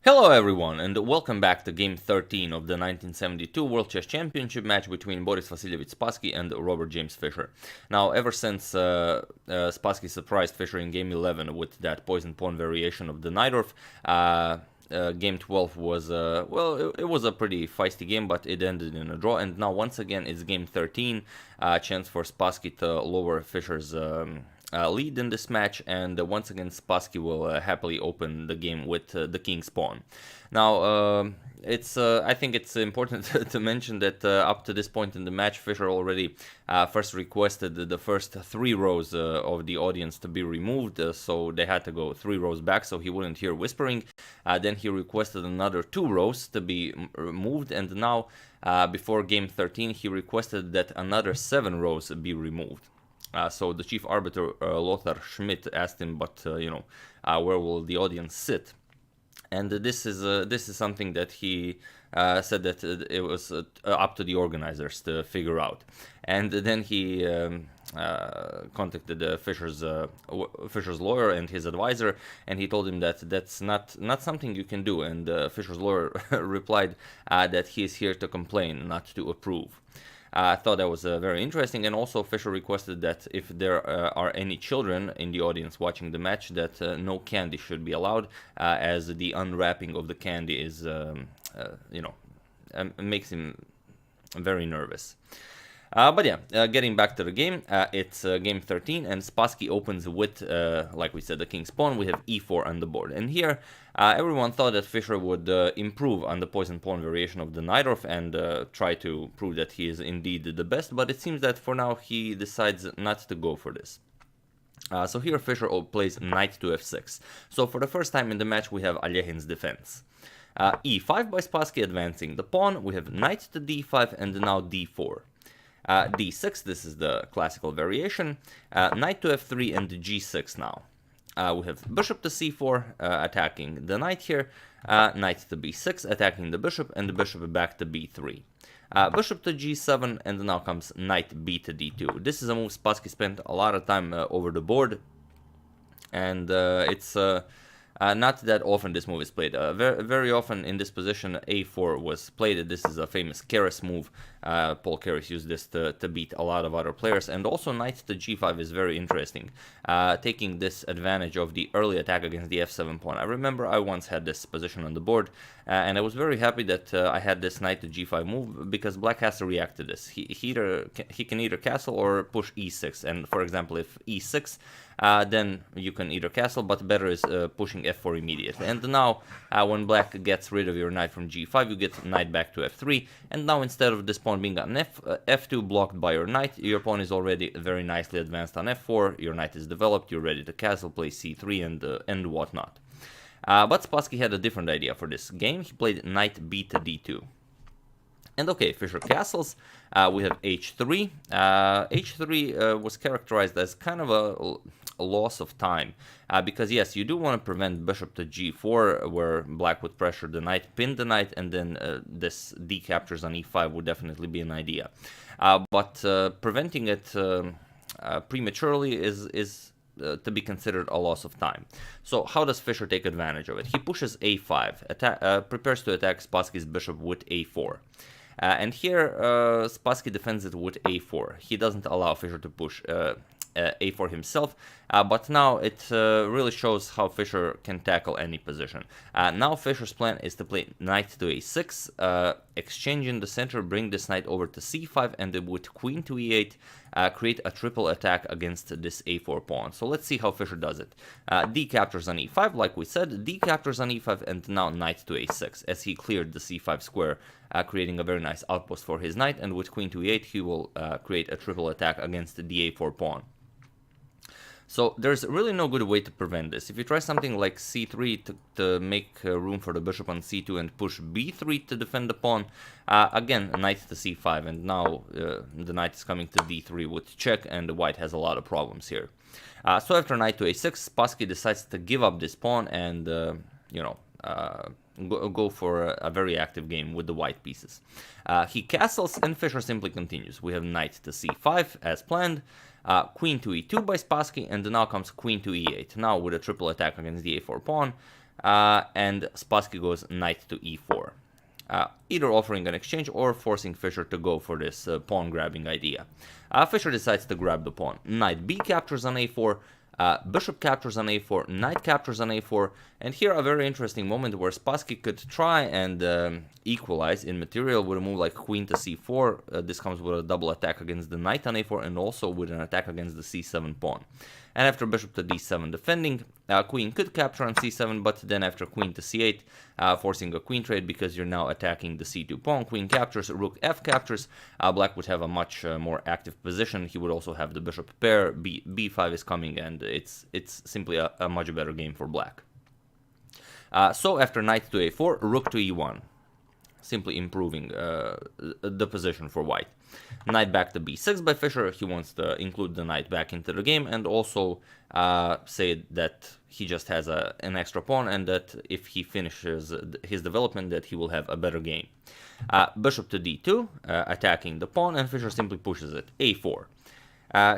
Hello everyone, and welcome back to Game 13 of the 1972 World Chess Championship match between Boris Vasilyevich Spassky and Robert James Fischer. Now, ever since Spassky surprised Fischer in Game 11 with that poison pawn variation of the Najdorf, Game 12 was, it was a pretty feisty game, but it ended in a draw, and now once again it's Game 13, chance for Spassky to lower Fischer's lead in this match, and once again Spassky will happily open the game with the king's pawn. Now, I think it's important to mention that up to this point in the match, Fischer already first requested the first 3 rows of the audience to be removed, so they had to go 3 rows back so he wouldn't hear whispering. Then he requested another 2 rows to be removed, and now before Game 13 he requested that another 7 rows be removed. So the chief arbiter, Lothar Schmidt, asked him, but where will the audience sit? And this is something that he said that it was up to the organizers to figure out. And then he contacted Fischer's lawyer and his advisor, and he told him that that's not something you can do. And Fischer's lawyer replied that he is here to complain, not to approve. I thought that was very interesting, and also Fischer requested that if there are any children in the audience watching the match, that no candy should be allowed, as the unwrapping of the candy is, makes him very nervous. But yeah, getting back to the game, it's Game 13, and Spassky opens with, like we said, the king's pawn. We have e4 on the board, and here everyone thought that Fischer would improve on the poison pawn variation of the Najdorf and try to prove that he is indeed the best, but it seems that for now he decides not to go for this. So here Fischer plays knight to f6. So for the first time in the match we have Alekhin's defense. e5 by Spassky advancing the pawn. We have knight to d5 and now d4. d6, this is the classical variation, knight to f3 and g6 now. We have bishop to c4, attacking the knight here, knight to b6, attacking the bishop, and the bishop back to b3. Bishop to g7, and now comes knight b to d2. This is a move Spassky spent a lot of time over the board, and it's not that often this move is played. Very often in this position a4 was played. This is a famous Keres move. Paul Keres used this to beat a lot of other players. And also knight to g5 is very interesting, taking this advantage of the early attack against the f7 pawn. I remember I once had this position on the board, and I was very happy that I had this knight to g5 move, because black has to react to this. He can either castle or push e6, and for example if e6, then you can either castle, but better is pushing f4 immediately. And now when black gets rid of your knight from g5, you get knight back to f3, and now instead of this pawn being on f2 blocked by your knight, your pawn is already very nicely advanced on f4, your knight is developed, you're ready to castle, play c3 and whatnot. But Spassky had a different idea for this game. He played knight b to d2. And okay, Fischer castles. We have h3. h3 was characterized as kind of a loss of time, because yes, you do want to prevent bishop to g4, where black would pressure the knight, pin the knight, and then this d captures on e5 would definitely be an idea. But preventing it prematurely is to be considered a loss of time. So how does Fischer take advantage of it? He pushes a5, prepares to attack Spassky's bishop with a4. And here Spassky defends it with a4. He doesn't allow Fischer to push a4 himself, but now it really shows how Fischer can tackle any position. Now Fischer's plan is to play knight to a6, exchange in the center, bring this knight over to c5, and with queen to e8 create a triple attack against this a4 pawn. So let's see how Fischer does it. D captures on e5, like we said, D captures on e5, and now knight to a6, as he cleared the c5 square, creating a very nice outpost for his knight, and with queen to e8 he will create a triple attack against the a4 pawn. So there's really no good way to prevent this. If you try something like c3 to make room for the bishop on c2 and push b3 to defend the pawn, again, knight to c5, and now the knight is coming to d3 with check, and the white has a lot of problems here. So after knight to a6, Spassky decides to give up this pawn and, go for a very active game with the white pieces. He castles, and Fischer simply continues. We have knight to c5 as planned. Queen to e2 by Spassky, and now comes queen to e8. Now with a triple attack against the a4 pawn, and Spassky goes knight to e4. Either offering an exchange or forcing Fischer to go for this pawn grabbing idea. Fischer decides to grab the pawn. Knight b captures on a4, bishop captures on a4, knight captures on a4, and here a very interesting moment where Spassky could try and equalize in material with a move like queen to c4. This comes with a double attack against the knight on a4 and also with an attack against the c7 pawn. And after bishop to d7 defending, queen could capture on c7, but then after queen to c8, forcing a queen trade because you're now attacking the c2 pawn. Queen captures, rook f captures. Black would have a much more active position. He would also have the bishop pair. b5 is coming, and it's simply a much better game for black. So after knight to a4, rook to e1, simply improving the position for white. Knight back to b6 by Fischer. He wants to include the knight back into the game and also say that he just has an extra pawn and that if he finishes his development that he will have a better game. Bishop to d2, attacking the pawn, and Fischer simply pushes it. a4.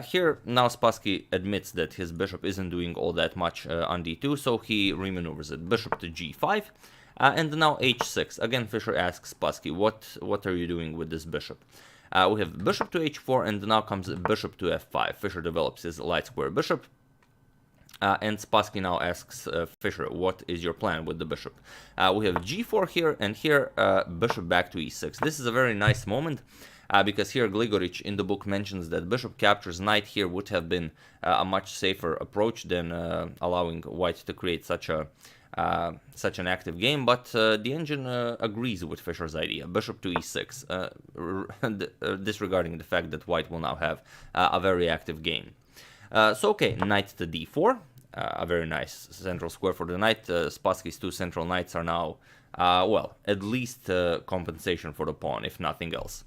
Here now Spassky admits that his bishop isn't doing all that much on d2, so he remaneuvers it. Bishop to g5. And now h6. Again, Fischer asks Spassky, what are you doing with this bishop? We have bishop to h4, and now comes bishop to f5. Fischer develops his light square bishop. And Spassky now asks Fischer, what is your plan with the bishop? We have g4 here, and here bishop back to e6. This is a very nice moment, because here Gligorich in the book mentions that bishop captures knight here would have been a much safer approach than allowing white to create such an active game, but the engine agrees with Fischer's idea. Bishop to e6, disregarding the fact that white will now have a very active game. So okay, knight to d4, a very nice central square for the knight. Spassky's two central knights are now, well, at least compensation for the pawn, if nothing else.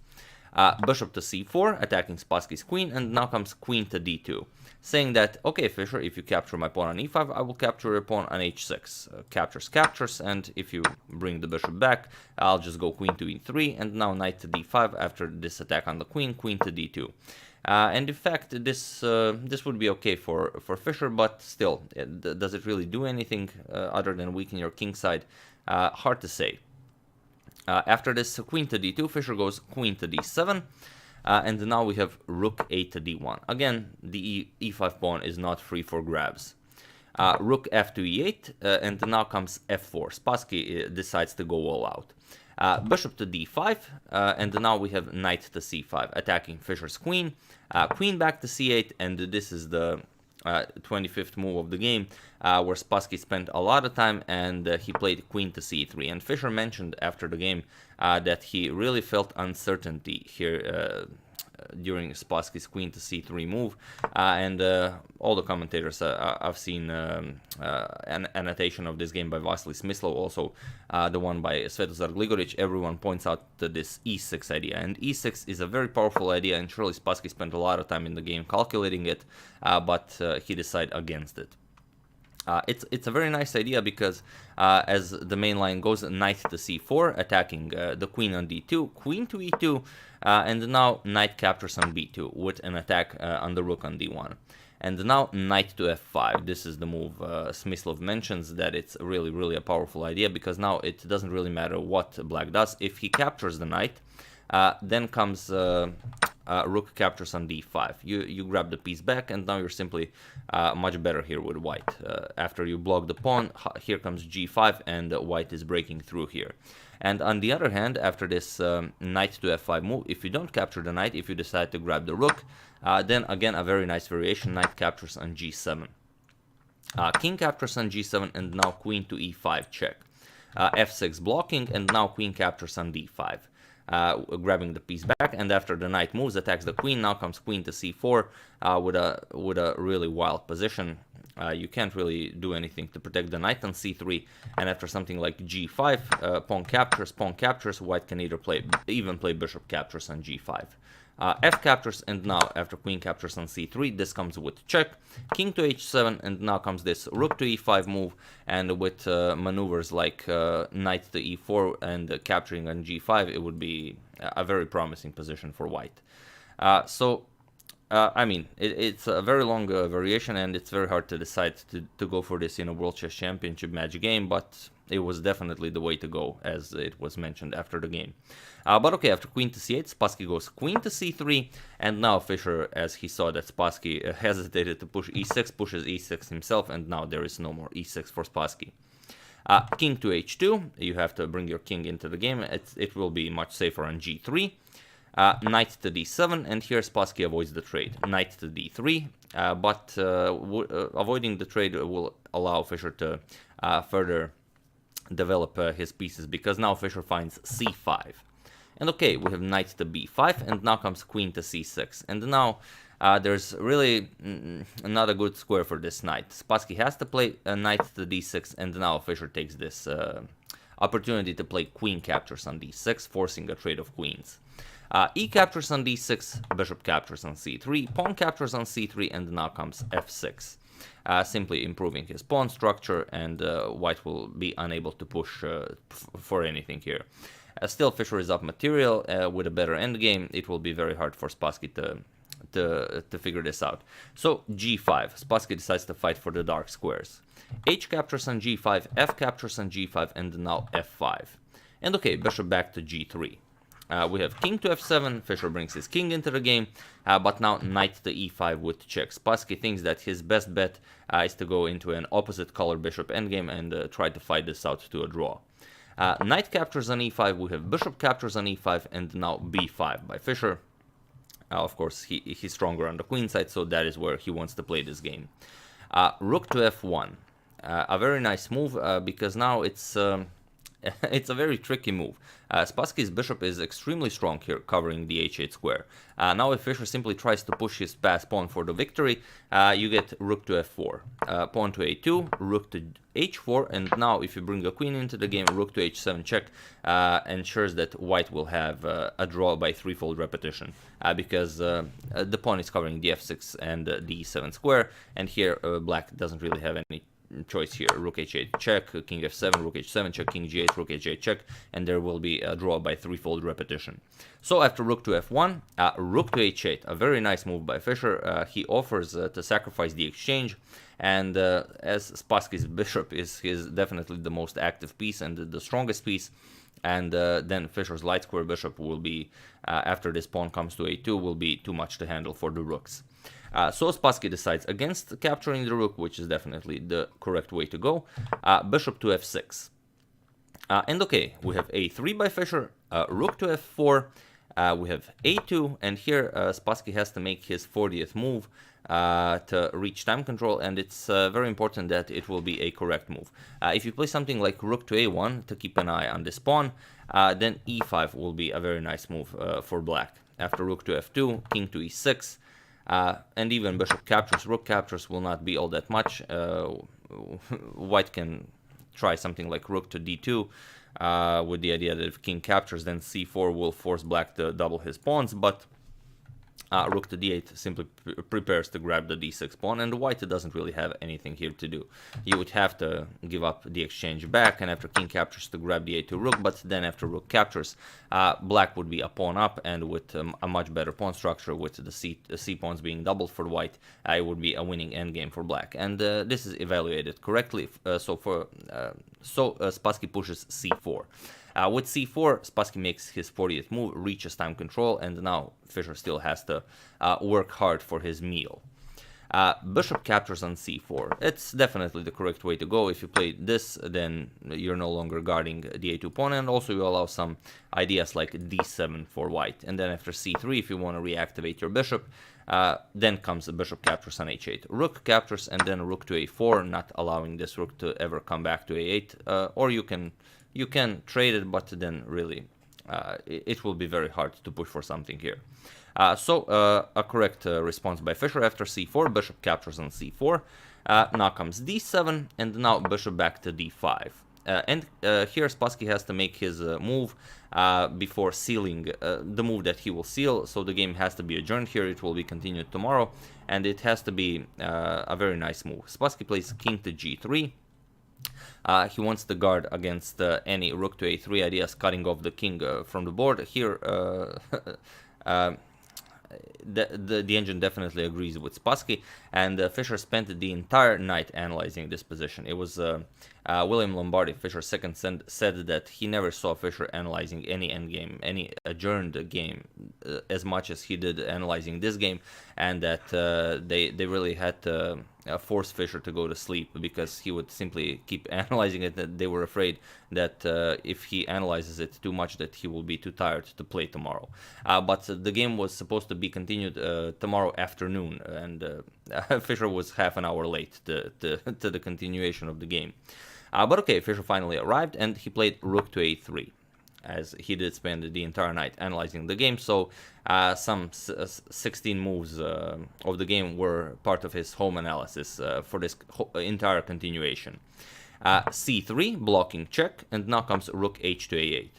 Bishop to c4, attacking Spassky's queen, and now comes queen to d2, saying that, okay, Fischer, if you capture my pawn on e5, I will capture your pawn on h6. Captures, and if you bring the bishop back, I'll just go queen to e3, and now knight to d5 after this attack on the queen, queen to d2. And in fact, this would be okay for Fischer, but still, does it really do anything other than weaken your king side? Hard to say. After this queen to d2, Fischer goes queen to d7, and now we have rook a to d1. Again, the e5 pawn is not free for grabs. Rook f to e8, and now comes f4. Spassky decides to go all out. Bishop to d5, and now we have knight to c5, attacking Fischer's queen. Queen back to c8, and this is the 25th move of the game, where Spassky spent a lot of time and he played queen to c3. And Fischer mentioned after the game that he really felt uncertainty here during Spassky's queen to c3 move, and all the commentators I've seen an annotation of this game by Vasily Smyslov, also the one by Svetozar Gligorich. Everyone points out to this e6 idea, and e6 is a very powerful idea, and surely Spassky spent a lot of time in the game calculating it, but he decided against it. It's a very nice idea because as the main line goes, knight to c4, attacking the queen on d2, queen to e2, and now knight captures on b2 with an attack on the rook on d1. And now knight to f5. This is the move Smyslov mentions, that it's really a powerful idea, because now it doesn't really matter what black does. If he captures the knight, then comes rook captures on d5. You grab the piece back, and now you're simply much better here with white. After you block the pawn, here comes g5, and white is breaking through here. And on the other hand, after this knight to f5 move, if you don't capture the knight, if you decide to grab the rook, then again a very nice variation, knight captures on g7. King captures on g7, and now queen to e5 check. f6 blocking, and now queen captures on d5. Grabbing the piece back, and after the knight moves, attacks the queen. Now comes queen to c4 with a really wild position. You can't really do anything to protect the knight on c3, and after something like g5, pawn captures, white can even play bishop captures on g5. F captures, and now after queen captures on c3, this comes with check, king to h7, and now comes this rook to e5 move, and with maneuvers like knight to e4 and capturing on g5, it would be a very promising position for white. So I mean, it's a very long variation, and it's very hard to decide to go for this, World Chess Championship match game, but it was definitely the way to go, as it was mentioned after the game. But okay, after queen to c8, Spassky goes queen to c3, and now Fischer, as he saw that Spassky hesitated to push e6, pushes e6 himself, and now there is no more e6 for Spassky. King to h2, you have to bring your king into the game, it will be much safer on g3. Knight to d7, and here Spassky avoids the trade. Knight to d3, but avoiding the trade will allow Fischer to further develop his pieces, because now Fischer finds c5. And okay, we have knight to b5, and now comes queen to c6. And now there's really not a good square for this knight. Spassky has to play a knight to d6, and now Fischer takes this opportunity to play queen captures on d6, forcing a trade of queens. E captures on d6, bishop captures on c3, pawn captures on c3, and now comes f6. Simply improving his pawn structure, and white will be unable to push for anything here. Still, Fischer is up material with a better endgame. It will be very hard for Spassky to figure this out. So g5, Spassky decides to fight for the dark squares. H captures on g5, f captures on g5, and now f5. And okay, bishop back to g3. We have king to f7, Fischer brings his king into the game, but now knight to e5 with check. Spassky thinks that his best bet is to go into an opposite color bishop endgame and try to fight this out to a draw. Knight captures on e5, we have bishop captures on e5, and now b5 by Fischer. Of course, he's stronger on the queen side, so that is where he wants to play this game. Rook to f1, a very nice move, because now it's a very tricky move. Spassky's bishop is extremely strong here, covering the h8 square. Now if Fischer simply tries to push his passed pawn for the victory, you get rook to f4, pawn to a2, rook to h4, and now if you bring a queen into the game, rook to h7 check ensures that white will have a draw by threefold repetition, because the pawn is covering the f6 and the e7 square, and here black doesn't really have any choice here. Rook h8 check, king f7, rook h7 check, king g8, rook h8 check, and there will be a draw by threefold repetition. So after rook to f1, rook to h8, a very nice move by Fischer. He offers to sacrifice the exchange, and as Spassky's bishop is definitely the most active piece and the strongest piece, and then Fischer's light square bishop will be, after this pawn comes to a2, will be too much to handle for the rooks. So Spassky decides against capturing the rook, which is definitely the correct way to go. Bishop to f6. And okay, we have a3 by Fischer, rook to f4, we have a2, and here Spassky has to make his 40th move to reach time control, and it's very important that it will be a correct move. If you play something like rook to a1 to keep an eye on this pawn, then e5 will be a very nice move for black. After rook to f2, king to e6, and even bishop captures, rook captures will not be all that much. White can try something like rook to d2 with the idea that if king captures, then c4 will force black to double his pawns, but rook to d8 simply prepares to grab the d6 pawn, and white doesn't really have anything here to do. You would have to give up the exchange back, and after king captures to grab the a2 rook, but then after rook captures, black would be a pawn up, and with a much better pawn structure, with the c pawns being doubled for white, it would be a winning endgame for black. And this is evaluated correctly, so Spassky pushes c4. With c4, Spassky makes his 40th move, reaches time control, and now Fischer still has to work hard for his meal. Bishop captures on c4. It's definitely the correct way to go. If you play this, then you're no longer guarding the a2 pawn, and also you allow some ideas like d7 for white. And then after c3, if you want to reactivate your bishop, then comes a bishop captures on h8. Rook captures, and then rook to a4, not allowing this rook to ever come back to a8, or you can trade it, but then really it will be very hard to push for something here. So a correct response by Fischer after c4, bishop captures on c4. Now comes d7, and now bishop back to d5. And here Spassky has to make his move before sealing the move that he will seal, so the game has to be adjourned here. It will be continued tomorrow, and it has to be a very nice move. Spassky plays king to g3. He wants to guard against any rook to a3 ideas, cutting off the king from the board. Here, the engine definitely agrees with Spassky, and Fischer spent the entire night analyzing this position. It was William Lombardi, Fischer's second, said that he never saw Fischer analyzing any endgame, any adjourned game, as much as he did analyzing this game, and that they really had to force Fischer to go to sleep because he would simply keep analyzing it. That they were afraid that if he analyzes it too much, that he will be too tired to play tomorrow. But the game was supposed to be continued tomorrow afternoon, and Fischer was half an hour late to the continuation of the game. But okay, Fischer finally arrived, and he played rook to a3, as he did spend the entire night analyzing the game. So some 16 moves of the game were part of his home analysis for this entire continuation. c3, blocking check, and now comes rook h to a8.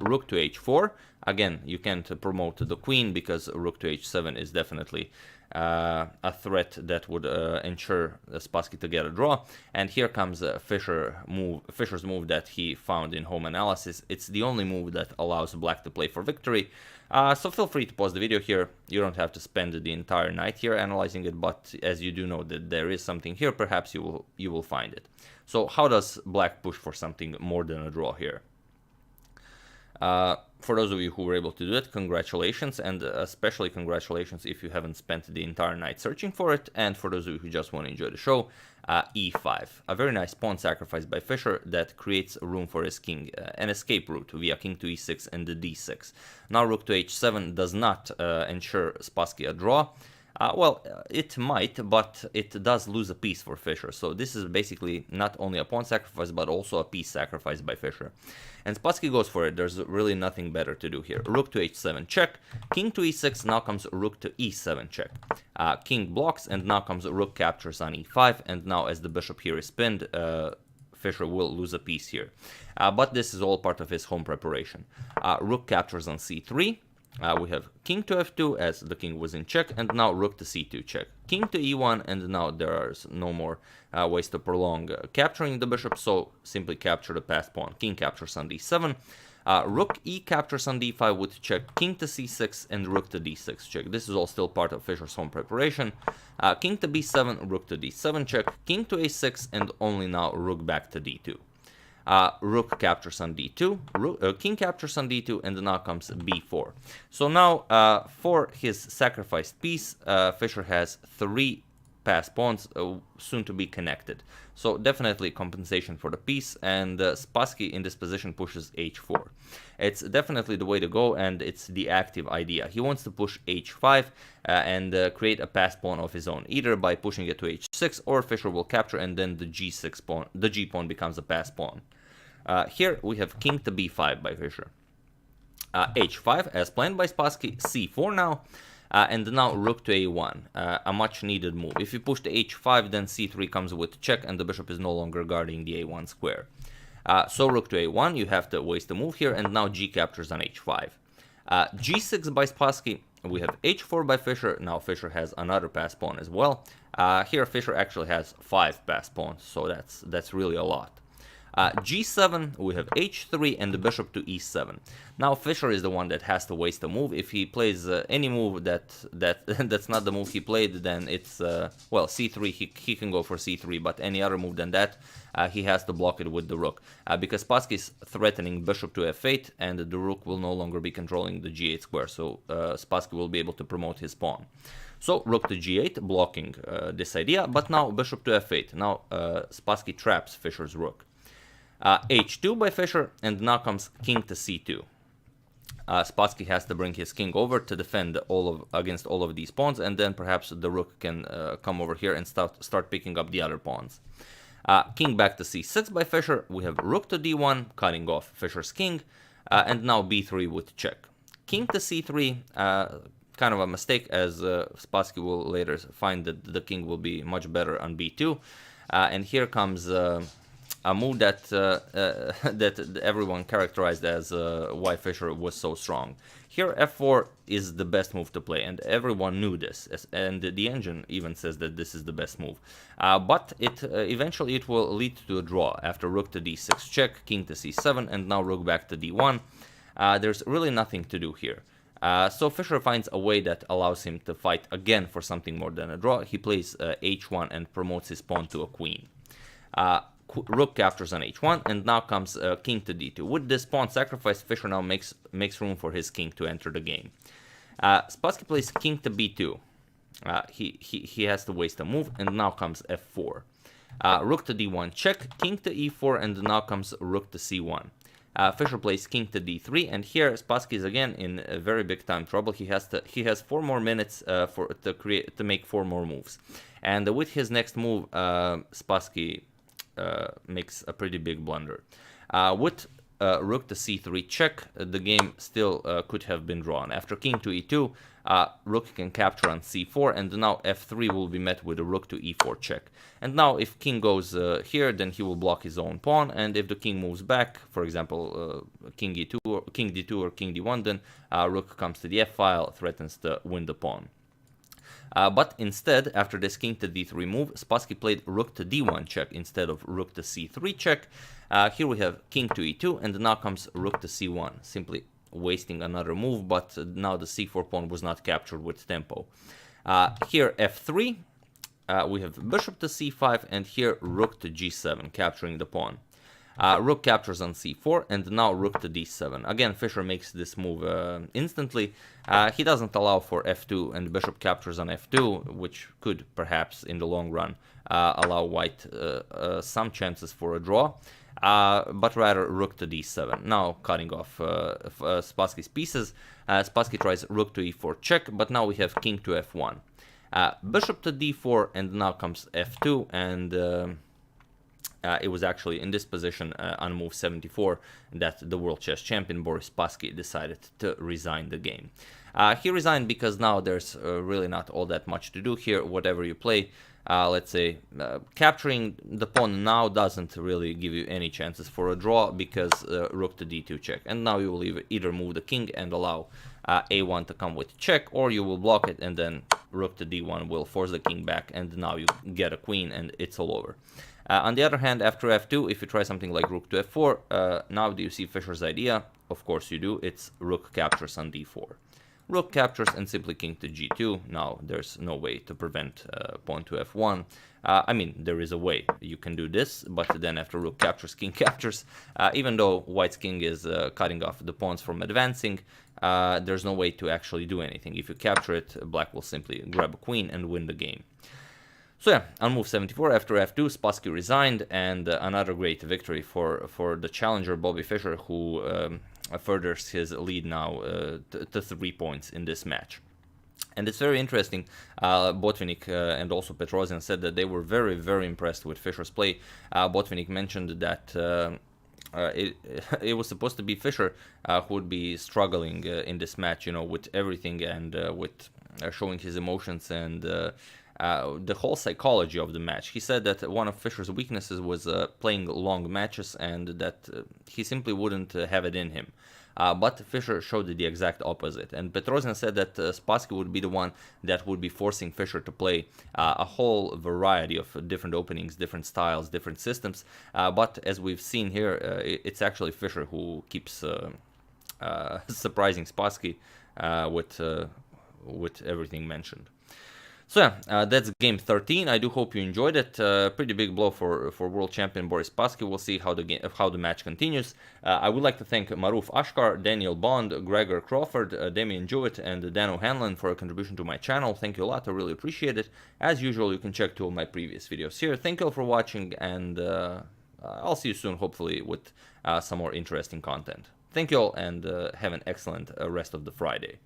Rook to h4, again, you can't promote the queen because rook to h7 is definitely a threat that would ensure Spassky to get a draw. And here comes Fischer's move that he found in home analysis. It's the only move that allows black to play for victory. So feel free to pause the video here. You don't have to spend the entire night here analyzing it, but as you do know that there is something here, perhaps you will find it. So how does black push for something more than a draw here? For those of you who were able to do it, congratulations, and especially congratulations if you haven't spent the entire night searching for it. And for those of you who just want to enjoy the show, e5, a very nice pawn sacrifice by Fischer that creates room for his king, an escape route via king to e6 and the d6. Now rook to h7 does not ensure Spassky a draw. Well, it might, but it does lose a piece for Fischer. So this is basically not only a pawn sacrifice, but also a piece sacrifice by Fischer. And Spassky goes for it. There's really nothing better to do here. Rook to h7 check. King to e6. Now comes rook to e7 check. King blocks, and now comes rook captures on e5. And now as the bishop here is pinned, Fischer will lose a piece here. But this is all part of his home preparation. Rook captures on c3. We have king to f2 as the king was in check, and now rook to c2 check. King to e1, and now there are no more ways to prolong capturing the bishop, so simply capture the passed pawn. King captures on d7. Rook e captures on d5 with check, king to c6, and rook to d6 check. This is all still part of Fischer's home preparation. King to b7, rook to d7 check, king to a6, and only now rook back to d2. Rook captures on d2, king captures on d2, and now comes b4. So now, for his sacrificed piece, Fischer has 3 passed pawns, soon to be connected. So definitely compensation for the piece, and Spassky in this position pushes h4. It's definitely the way to go, and it's the active idea. He wants to push h5 and create a passed pawn of his own, either by pushing it to h6, or Fischer will capture, and then the g6 pawn, the g pawn becomes a passed pawn. Here we have king to b5 by Fischer. h5 as planned by Spassky, c4 now, and now rook to a1, a much needed move. If you push to h5, then c3 comes with check, and the bishop is no longer guarding the a1 square. So rook to a1, you have to waste a move here, and now g captures on h5. g6 by Spassky, we have h4 by Fischer. Now Fischer has another passed pawn as well. Here Fischer actually has 5 passed pawns, so that's really a lot. g7, we have h3 and the bishop to e7. Now Fischer is the one that has to waste a move. If he plays any move that's not the move he played, then it's, well, c3, he can go for c3, but any other move than that, he has to block it with the rook. Because Spassky is threatening bishop to f8, and the rook will no longer be controlling the g8 square, so Spassky will be able to promote his pawn. So rook to g8, blocking this idea, but now bishop to f8. Now Spassky traps Fischer's rook. h2 by Fischer, and now comes king to c2. Spassky has to bring his king over to defend against all of these pawns, and then perhaps the rook can come over here and start picking up the other pawns. King back to c6 by Fischer. We have rook to d1, cutting off Fischer's king, and now b3 with check. King to c3, kind of a mistake, as Spassky will later find that the king will be much better on b2. And here comes a move that that everyone characterized as why Fischer was so strong. Here f4 is the best move to play, and everyone knew this, and the engine even says that this is the best move. But eventually it will lead to a draw after rook to d6 check, king to c7, and now rook back to d1. There's really nothing to do here. So Fischer finds a way that allows him to fight again for something more than a draw. He plays h1 and promotes his pawn to a queen. Rook captures on h1, and now comes king to d2. With this pawn sacrifice, Fischer now makes room for his king to enter the game. Spassky plays king to b2. He has to waste a move, and now comes f4. Rook to d1 check, king to e4, and now comes rook to c1. Fischer plays king to d3, and here Spassky is again in very big time trouble. He has 4 more minutes to make 4 more moves, and with his next move, Spassky makes a pretty big blunder. With rook to c3 check, the game still could have been drawn. After king to e2, rook can capture on c4, and now f3 will be met with a rook to e4 check. And now if king goes here, then he will block his own pawn, and if the king moves back, for example king e2 or king d2 or king d1, then rook comes to the f file, threatens to win the pawn. But instead, after this king to d3 move, Spassky played rook to d1 check instead of rook to c3 check. Here we have king to e2, and now comes rook to c1, simply wasting another move, but now the c4 pawn was not captured with tempo. Here f3, we have bishop to c5, and here rook to g7, capturing the pawn. Rook captures on c4, and now rook to d7. Again, Fischer makes this move instantly. He doesn't allow for f2, and bishop captures on f2, which could perhaps, in the long run, allow white some chances for a draw. But rather rook to d7. Now cutting off Spassky's pieces. Spassky tries rook to e4 check, but now we have king to f1. Bishop to d4, and now comes f2, and it was actually in this position on move 74 that the world chess champion Boris Spassky decided to resign the game. He resigned because now there's really not all that much to do here. Whatever you play, let's say capturing the pawn now doesn't really give you any chances for a draw, because rook to d2 check, and now you will either move the king and allow a1 to come with check, or you will block it, and then rook to d1 will force the king back, and now you get a queen and it's all over. On the other hand, after f2, if you try something like rook to f4, now do you see Fischer's idea? Of course you do. It's rook captures on d4. Rook captures and simply king to g2. Now there's no way to prevent pawn to f1. I mean, there is a way. You can do this, but then after rook captures, king captures. Even though white's king is cutting off the pawns from advancing, there's no way to actually do anything. If you capture it, black will simply grab a queen and win the game. So yeah, on move 74, after f2, Spassky resigned, and another great victory for the challenger Bobby Fischer, who furthers his lead now to 3 points in this match. And it's very interesting. Botvinnik and also Petrosian said that they were very, very impressed with Fischer's play. Botvinnik mentioned that it was supposed to be Fischer who would be struggling in this match, you know, with everything, and with showing his emotions and the whole psychology of the match. He said that one of Fischer's weaknesses was playing long matches, and that he simply wouldn't have it in him. But Fischer showed the exact opposite. And Petrosian said that Spassky would be the one that would be forcing Fischer to play a whole variety of different openings, different styles, different systems. But as we've seen here, it's actually Fischer who keeps surprising Spassky with everything mentioned. So yeah, that's game 13. I do hope you enjoyed it. Pretty big blow for world champion Boris Spassky. We'll see how the match continues. I would like to thank Maruf Ashkar, Daniel Bond, Gregor Crawford, Damien Jewett, and Dan O'Hanlon for a contribution to my channel. Thank you a lot. I really appreciate it. As usual, you can check 2 of my previous videos here. Thank you all for watching, and I'll see you soon, hopefully, with some more interesting content. Thank you all, and have an excellent rest of the Friday.